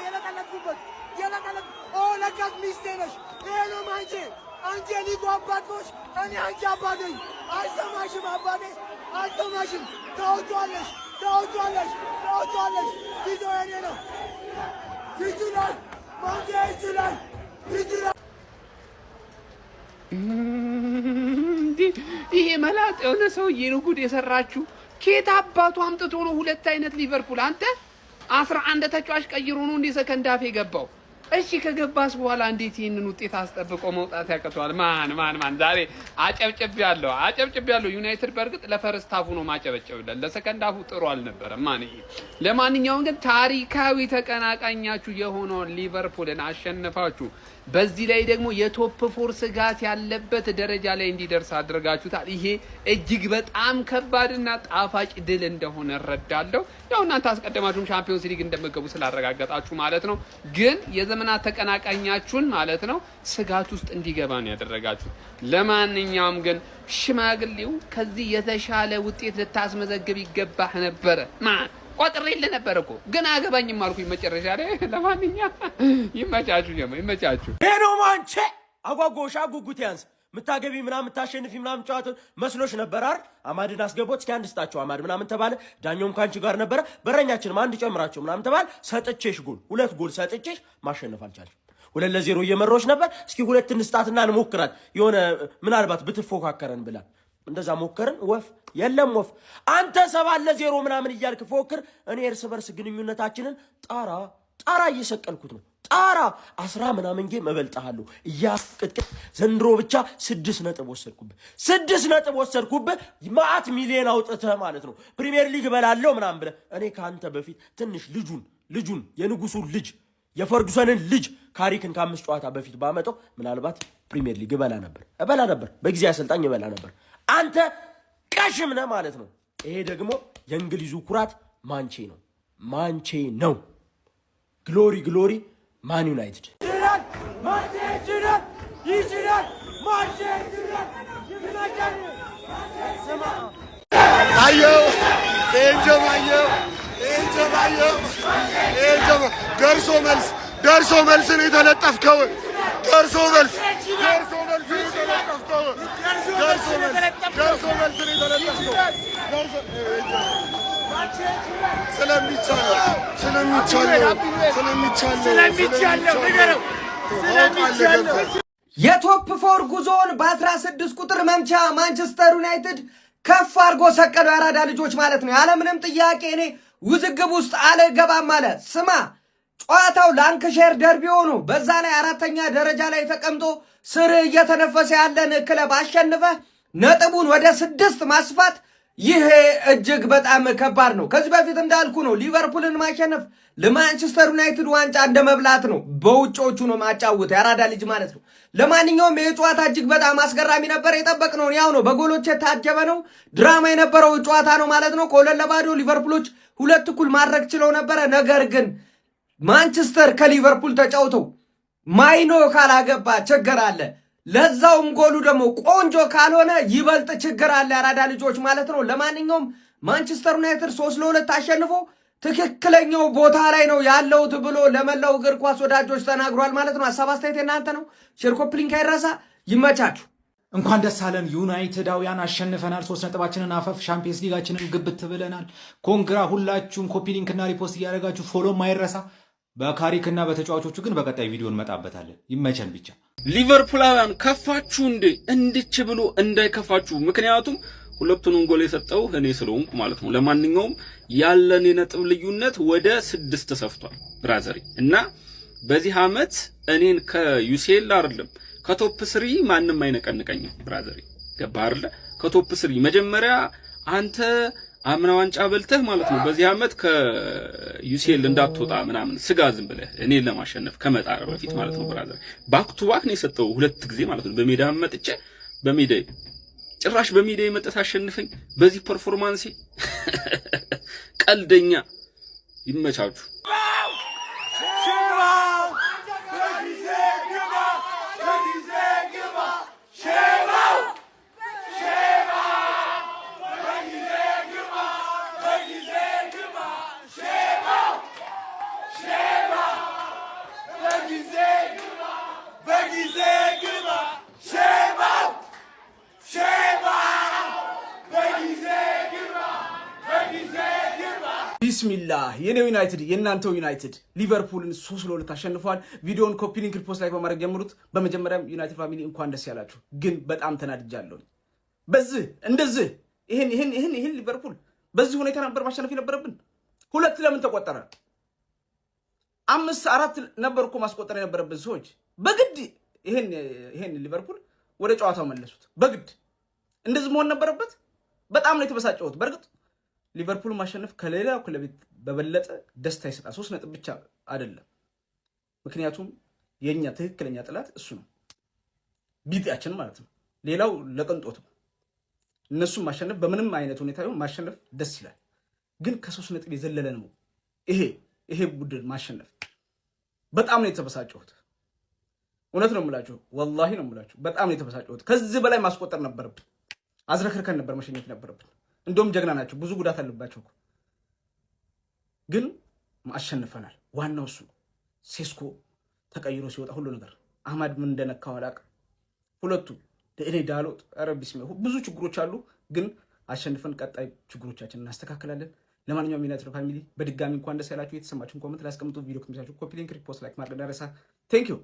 የለቀለቅኩበት ኦ ለካስ ሚስቴ ነሽ። ይሄ ነው አንቺ የሊጉ አባት ነሽ። እኔ አንቺ አባት ነኝ። አልሰማሽም አባቴ አልሰማሽም። ታውቂዋለሽ ጊዜው የኔ ነው። ይችላል ማንቴ ይችላል። ይሄ መላጥ የሆነ ሰውዬ ነው ጉድ የሰራችሁ። ኬት አባቱ አምጥቶ ነው ሁለት አይነት ሊቨርፑል? አንተ 11 ተጫዋች ቀይሮ ነው እንደ ሰከንድ አፍ የገባው። እሺ ከገባስ በኋላ እንዴት ይሄንን ውጤት አስጠብቆ መውጣት ያቀቷል? ማን ዛሬ አጨብጭቤያለሁ። ዩናይትድ በርግጥ ለፈርስት ሃፉ ነው ማጨበጨብለት፣ ለሰከንድ ሃፉ ጥሩ አልነበረም። ለማንኛውም ግን ታሪካዊ ተቀናቃኛችሁ የሆነውን ሊቨርፑልን አሸንፋችሁ በዚህ ላይ ደግሞ የቶፕ ፎር ስጋት ያለበት ደረጃ ላይ እንዲደርስ አድርጋችሁታል። ይሄ እጅግ በጣም ከባድና ጣፋጭ ድል እንደሆነ እረዳለሁ። ያው እናንተ አስቀድማችሁም ቻምፒዮንስ ሊግ እንደምትገቡ ስላረጋገጣችሁ ማለት ነው። ግን የዘመናት ተቀናቃኛችሁን ማለት ነው ስጋት ውስጥ እንዲገባ ነው ያደረጋችሁት። ለማንኛውም ግን ሽማግሌው ከዚህ የተሻለ ውጤት ልታስመዘግብ ይገባህ ነበረ። ቆጥሬልህ ነበር እኮ ግን አገባኝም አልኩኝ መጨረሻ ላይ። ለማንኛውም ይመቻችሁ። ሄኖ ማንቼ አጓጎሻ ጉጉት ያንስ ምታገቢ ምናምን ምታሸንፊ ምናምን ጨዋታ መስሎሽ ነበር አይደል? አማድን አስገቦት እስኪ አንድ ስጣቸው አማድ ምናምን ተባለ። ዳኛውም ካንቺ ጋር ነበር። በረኛችንም አንድ ጨምራቸው ምናምን ተባለ። ሰጥቼሽ ሁለት ጎል ሰጥቼሽ ማሸነፍ አልቻልሽ። 2-0 እየመሮሽ ነበር። እስኪ ሁለት እንስጣትና እንሞክራት የሆነ ምናልባት ብትፎካከረን ብላ እንደዛ ሞከርን። ወፍ የለም ወፍ። አንተ 7-0 ምናምን እያልክ ፎክር። እኔ እርስ በርስ ግንኙነታችንን ጣራ እየሰቀልኩት ነው። ጣራ 10 ምናምን ጌም እበልጥሃለሁ እያስቅጥቅጥ። ዘንድሮ ብቻ 6 ነጥብ ወሰድኩብህ። ማአት ሚሊዮን አውጥተህ ማለት ነው ፕሪሚየር ሊግ እበላለሁ ምናምን ብለህ። እኔ ከአንተ በፊት ትንሽ ልጁን የንጉሱን ልጅ የፈርጉሰንን ልጅ ካሪክን ከ5 ጨዋታ በፊት ባመጣው ምናልባት ፕሪሚየር ሊግ እበላ ነበር። በጊዜ አሰልጣኝ እበላ ነበር። አንተ ቀሽም ነህ ማለት ነው። ይሄ ደግሞ የእንግሊዙ ኩራት ማንቼ ነው። ግሎሪ ማን ዩናይትድ። አየው ደርሶ መልስ ነው የተለጠፍከው። ደርሶ መልስ ስለሚቻለው የቶፕ ፎር ጉዞውን በ16 ቁጥር መምቻ ማንቸስተር ዩናይትድ ከፍ አድርጎ ሰቀለው። ያራዳ ልጆች ማለት ነው። ያለምንም ጥያቄ እኔ ውዝግብ ውስጥ አልገባም አለ። ስማ ጨዋታው ላንክሼር ደርቢ ሆኖ በዛ ላይ 4ኛ ደረጃ ላይ ተቀምጦ ስር እየተነፈሰ ያለን ክለብ አሸንፈ ነጥቡን ወደ 6 ማስፋት ይሄ እጅግ በጣም ከባድ ነው። ከዚህ በፊት እንዳልኩ ነው ሊቨርፑልን ማሸነፍ ለማንቸስተር ዩናይትድ ዋንጫ እንደመብላት ነው። በውጮቹ ነው ማጫወት ያራዳ ልጅ ማለት ነው። ለማንኛውም ይሄ ጨዋታ እጅግ በጣም አስገራሚ ነበር። የጠበቅነው ያው ነው። በጎሎች የታጀበ ነው። ድራማ የነበረው ጨዋታ ነው ማለት ነው። ከ2-0 ሊቨርፑሎች 2 እኩል ማድረግ ችለው ነበረ። ነገር ግን ማንቸስተር ከሊቨርፑል ተጫውተው ማይኖ ካላገባ ችግር አለ። ለዛውም ጎሉ ደግሞ ቆንጆ ካልሆነ ይበልጥ ችግር አለ። ያራዳ ልጆች ማለት ነው። ለማንኛውም ማንቸስተር ዩናይትድ 3-2 አሸንፎ ትክክለኛው ቦታ ላይ ነው ያለውት ብሎ ለመላው እግር ኳስ ወዳጆች ተናግሯል ማለት ነው። ሐሳብ አስተያየት እናንተ ነው። ሼር ኮፒ ሊንክ አይረሳ። ይመቻችሁ። እንኳን ደስ አለን ዩናይትዳውያን፣ አሸንፈናል። 3 ነጥባችንን አፈፍ ሻምፒየንስ ሊጋችንን ግብት ብለናል። ኮንግራ። ሁላችሁም ኮፒ ሊንክ እና ሪፖስት እያደረጋችሁ ፎሎ ማይረሳ። በካሪክና በተጫዋቾቹ ግን በቀጣይ ቪዲዮ እንመጣበታለን። ይመቸን ብቻ። ሊቨርፑላውያን ከፋችሁ እንዴ? እንድች ብሎ እንዳይከፋችሁ። ምክንያቱም ሁለቱንም ጎል የሰጠው እኔ ስለሆንኩ ማለት ነው። ለማንኛውም ያለን የነጥብ ልዩነት ወደ 6 ተሰፍቷል ብራዘሪ። እና በዚህ አመት እኔን ከዩሲኤል አይደለም ከቶፕ 3 ማንም አይነቀንቀኝም ብራዘሪ። ገባህ አይደለ? ከቶፕ 3 መጀመሪያ አንተ አምና ዋንጫ በልተህ ማለት ነው። በዚህ አመት ከዩሲኤል እንዳትወጣ ምናምን ስጋ ዝም ብለህ እኔን ለማሸነፍ ከመጣር በፊት ማለት ነው ብራዘር። ባክ ቱ ባክ ነው የሰጠው 2 ጊዜ ማለት ነው። በሜዳ መጥቼ ጭራሽ በሜዳ መጥተህ አሸንፈኝ በዚህ ፐርፎርማንስ ቀልደኛ። ይመቻችሁ። ቢስሚላህ የኔ ዩናይትድ የናንተው ዩናይትድ ሊቨርፑልን 3-2 አሸንፏል። ቪዲዮውን ኮፒ ሊንክ ሪፖስት ላይ በማድረግ ጀምሩት። በመጀመሪያም ዩናይትድ ፋሚሊ እንኳን ደስ ያላችሁ። ግን በጣም ተናድጃለሁ። በዚህ እንደዚህ ይሄን ሊቨርፑል በዚህ ሁኔታ ነበር ማሸነፍ የነበረብን። 2 ለምን ተቆጠረ? 5-4 ነበር እኮ ማስቆጠር የነበረብን ሰዎች። በግድ ይሄን ሊቨርፑል ወደ ጨዋታው መለሱት። በግድ እንደዚህ መሆን ነበረበት። በጣም ነው የተበሳጨሁት። በርግጥ ሊቨርፑል ማሸነፍ ከሌላው ክለብ በበለጠ ደስታ ይሰጣል። 3 ነጥብ ብቻ አይደለም። ምክንያቱም የኛ ትክክለኛ ጥላት እሱ ነው፣ ቢጤያችን ማለት ነው። ሌላው ለቅንጦት ነው። እነሱም ማሸነፍ በምንም አይነት ሁኔታ ይሁን ማሸነፍ ደስ ይላል። ግን ከ3 ነጥብ የዘለለ ነው ይሄ ቡድን ማሸነፍ። በጣም ነው የተበሳጨሁት። እውነት ነው የምላችሁ፣ ወላሂ ነው የምላችሁ። በጣም ነው የተበሳጨሁት። ከዚህ በላይ ማስቆጠር ነበረብን። አዝረክርከን ነበር መሸኘት ነበረብን። እንደውም ጀግና ናቸው። ብዙ ጉዳት አለባቸው ግን አሸንፈናል። ዋናው እሱ ነው። ሴስኮ ተቀይሮ ሲወጣ ሁሉ ነገር አህመድ ምን እንደነካው አላውቅም። ሁለቱ እኔ ዳሎት አረቢስ ብዙ ችግሮች አሉ። ግን አሸንፈን ቀጣይ ችግሮቻችንን እናስተካክላለን። ለማንኛውም ዩናይትድ ፋሚሊ በድጋሚ እንኳን ደስ ያላችሁ። የተሰማችሁን ኮሜንት ላይ አስቀምጡ። ቪዲዮ ከሚሳችሁ ኮፒ ሊንክ ሪፖስት ላይክ ማድረግ እንዳይረሳ። ቴንክ ዩ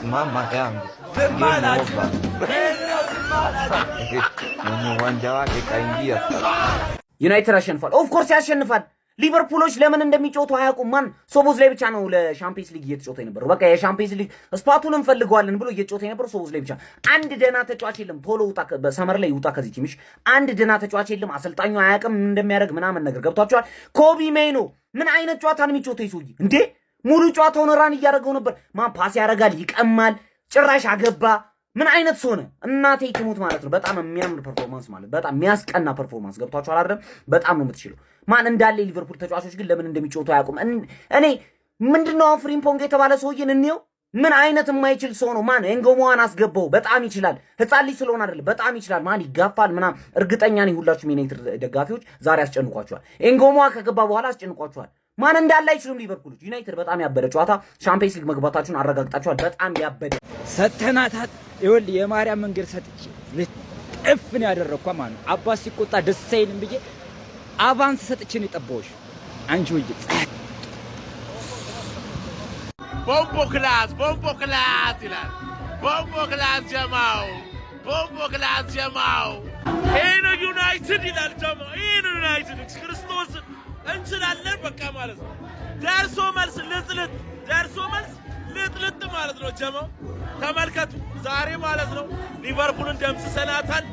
Mama yangu mwenye uwanja wake kaingia. ዩናይትድ አሸንፏል። ኦፍ ኮርስ ያሸንፋል። ሊቨርፑሎች ለምን እንደሚጮቱ አያውቁም። ማን ሶቦዝ ላይ ብቻ ነው ለሻምፒየንስ ሊግ እየተጮተ የነበረው። በቃ የሻምፒየንስ ሊግ ስፓቱን እንፈልገዋለን ብሎ እየተጮተ የነበረው ሶቦዝ ላይ ብቻ። አንድ ደና ተጫዋች የለም። ቶሎ ውጣ፣ በሰመር ላይ ውጣ ከዚህ ቲምሽ። አንድ ደና ተጫዋች የለም። አሰልጣኙ አያውቅም እንደሚያደርግ ምናምን ነገር ገብቷቸዋል። ኮቢ ሜይኖ ምን አይነት ጨዋታ ነው የሚጮተው ይሱይ እንዴ? ሙሉ ጨዋታውን ራን እያደረገው ነበር። ማን ፓስ ያደርጋል፣ ይቀማል፣ ጭራሽ አገባ። ምን አይነት ሰው ነው? እናቴ ትሙት ማለት ነው። በጣም የሚያምር ፐርፎርማንስ ማለት በጣም የሚያስቀና ፐርፎርማንስ ገብቷቸዋል አይደል? በጣም ነው የምትችለው። ማን እንዳለ ሊቨርፑል ተጫዋቾች ግን ለምን እንደሚጮቱ አያውቁም። እኔ ምንድነው ፍሪምፖንግ የተባለ ሰውዬን እንየው። ምን አይነት የማይችል ሰው ነው? ማን ኤንጎሞዋን አስገባው። በጣም ይችላል። ህፃን ልጅ ስለሆነ አይደለም፣ በጣም ይችላል። ማን ይጋፋል ምናምን። እርግጠኛ ነኝ ሁላችሁም የዩናይትድ ደጋፊዎች ዛሬ አስጨንቋቸዋል። ኤንጎሞዋ ከገባ በኋላ አስጨንቋቸዋል። ማን እንዳለ አይችሉም ሊቨርፑሎች። ዩናይትድ በጣም ያበደ ጨዋታ፣ ሻምፒየንስ ሊግ መግባታችሁን አረጋግጣችኋል። በጣም ያበደ ሰተናታት ይወል የማርያም መንገድ ሰጥቼ ልጥፍ ነው ያደረኳ ማለት ነው። አባስ ሲቆጣ ደስ አይልም ብዬ አቫንስ ሰጥቼ ነው የጠባሁሽ አንቺ ወይ ቦምቦ ክላስ ይላል። ቦምቦ ክላስ ጀማው ይሄ ነው ዩናይትድ ይላል ጀማው። ይሄ ነው ዩናይትድ ክርስቶስ እንችላለን በቃ ማለት ነው። ደርሶ መልስ ልጥልጥ ማለት ነው ጀማው። ተመልከቱ ዛሬ ማለት ነው ሊቨርፑልን ደምስሰናታል።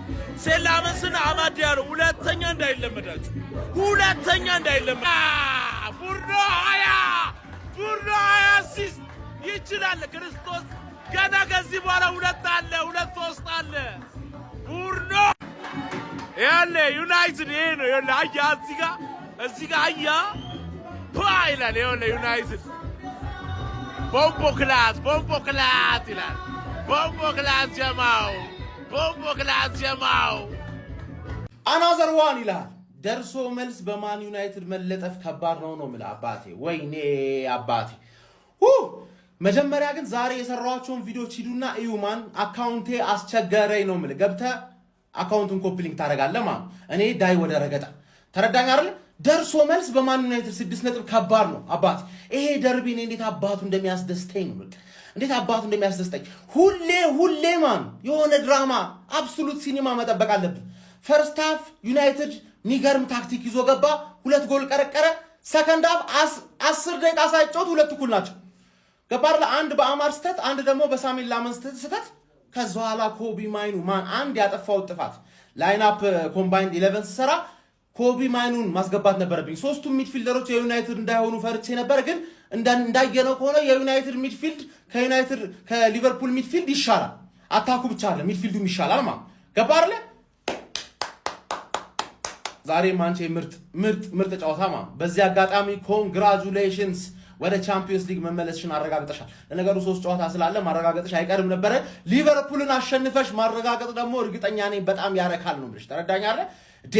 ሴላመንስና አማድ ያለው ሁለተኛ እንዳይለመዳችሁ ቡርኖ ሀያ አሲስት ይችላል ክርስቶስ። ገና ከዚህ በኋላ 2-3 አለ ቡርኖ ያለ ዩናይትድ ይሄ ነው ያለ አያ እዚህ ጋር አያ ይላል ያለ ዩናይትድ ቦምቦ ክላስ ይላል። ቦምቦ ክላስ ጀማው አናዘር ዋን ይላል። ደርሶ መልስ በማን ዩናይትድ መለጠፍ ከባድ ነው የምልህ አባቴ። ወይኔ አባቴ መጀመሪያ ግን ዛሬ የሰራኋቸውን ቪዲዮዎች ሂዱና እዩማን። አካውንቴ አስቸገረኝ ነው የምልህ። ገብተህ አካውንቱን ኮፒ ሊንክ ታደርጋለህ ማለት እኔ ዳይ ወደ ረገጣ ተረዳኝ አይደል? ደርሶ መልስ በማን ዩናይትድ 6 ነጥብ ከባድ ነው አባቴ። ይሄ ደርቢ እኔ እንዴት አባቱ እንደሚያስደስተኝ ነው። እንዴት አባቱ እንደሚያስደስተኝ ሁሌ ማን የሆነ ድራማ አብሶሉት ሲኒማ መጠበቅ አለብን። ፈርስት ሃፍ ዩናይትድ ሚገርም ታክቲክ ይዞ ገባ፣ 2 ጎል ቀረቀረ። ሰከንድ ሃፍ 10 ደቂቃ ሳይጫወት 2 እኩል ናቸው። ገባር አንድ በአማር ስተት፣ አንድ ደግሞ በሳሚል ላመን ስተት። ከዛ በኋላ ኮቢ ማይኑ ማን አንድ ያጠፋው ጥፋት ላይን አፕ ኮምባይንድ 11 ሰራ ኮቢ ማይኑን ማስገባት ነበረብኝ። ሶስቱም ሚድፊልደሮች የዩናይትድ እንዳይሆኑ ፈርቼ ነበር። ግን እንዳየነው ከሆነ የዩናይትድ ሚድፊልድ ከሊቨርፑል ሚድፊልድ ይሻላል። አታኩ ብቻ አለ ሚድፊልዱም ይሻላል ማለት ገባር ላይ ዛሬ ማንቼ ምርጥ ጨዋታ ማለት። በዚህ አጋጣሚ ኮንግራቹሌሽንስ ወደ ቻምፒየንስ ሊግ መመለስሽን አረጋግጠሻል። ለነገሩ 3 ጨዋታ ስላለ ማረጋገጥሽ አይቀርም ነበረ። ሊቨርፑልን አሸንፈሽ ማረጋገጥ ደግሞ እርግጠኛ ነኝ በጣም ያረካል ነው ብለሽ ተረዳኛለህ እንዴ?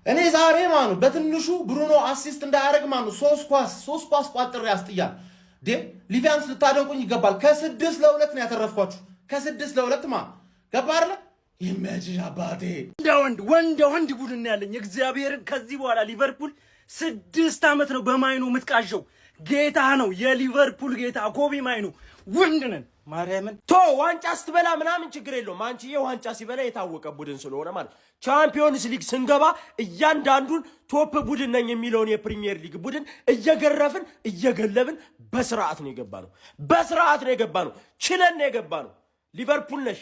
እኔ ዛሬ ማኑ በትንሹ ብሩኖ አሲስት እንዳያደርግ ማኑ 3 ኳስ ቋጥሬ ያስጥያል። ሊቪያንስ ልታደንቁኝ ይገባል። ከ6 ለ2 ነው ያተረፍኳችሁ። ከ6 ለ2 ማ ገባ አይደለ? ይመችሽ አባቴ። ወንድ ቡድን ያለኝ እግዚአብሔርን። ከዚህ በኋላ ሊቨርፑል 6 ዓመት ነው በማይኑ የምትቃዠው። ጌታ ነው የሊቨርፑል ጌታ ኮቢ ማይኑ። ወንድ ነን ማርያምን። ዋንጫ ስትበላ ምናምን ችግር የለውም። አንቺዬ ዋንጫ ሲበላ የታወቀ ቡድን ስለሆነ ማለት ቻምፒዮንስ ሊግ ስንገባ እያንዳንዱን ቶፕ ቡድን ነኝ የሚለውን የፕሪሚየር ሊግ ቡድን እየገረፍን እየገለብን በስርዓት ነው የገባ ነው። ችለን ነው የገባ ነው። ሊቨርፑል ነሽ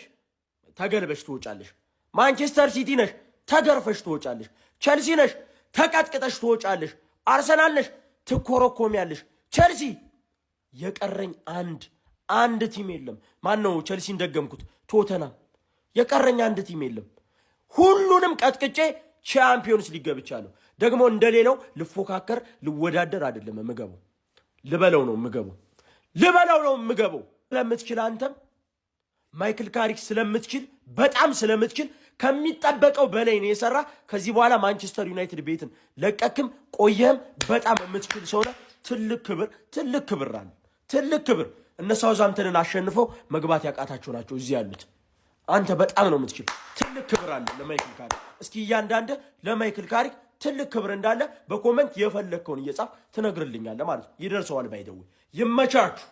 ተገልበሽ ትወጫለሽ። ማንቸስተር ሲቲ ነሽ ተገርፈሽ ትወጫለሽ። ቸልሲ ነሽ ተቀጥቅጠሽ ትወጫለሽ። አርሰናል ነሽ ትኮረኮሚያለሽ። ቸልሲ የቀረኝ አንድ ቲም የለም። ማን ነው ቸልሲን ደገምኩት? ቶተናም። የቀረኝ አንድ ቲም የለም። ሁሉንም ቀጥቅጬ ቻምፒዮንስ ሊግ ገብቻለሁ። ደግሞ እንደሌላው ልፎካከር ልወዳደር አይደለም የምገባው፣ ልበለው ነው የምገባው። ስለምትችል አንተም ማይክል ካሪክ ስለምትችል በጣም ስለምትችል ከሚጠበቀው በላይ ነው የሰራ። ከዚህ በኋላ ማንቸስተር ዩናይትድ ቤትን ለቀክም ቆየህም በጣም የምትችል ሰው ነህ። ትልቅ ክብር እነ ሳውዛምፕተንን አሸንፈው መግባት ያቃታቸው ናቸው እዚህ ያሉት። አንተ በጣም ነው የምትችል። ትልቅ ክብር አለ ለማይክል ካሪክ። እስኪ እያንዳንድ ለማይክል ካሪክ ትልቅ ክብር እንዳለ በኮመንት የፈለግከውን እየጻፍ ትነግርልኛለህ ማለት ነው። ይደርሰዋል። ባይደው ይመቻችሁ።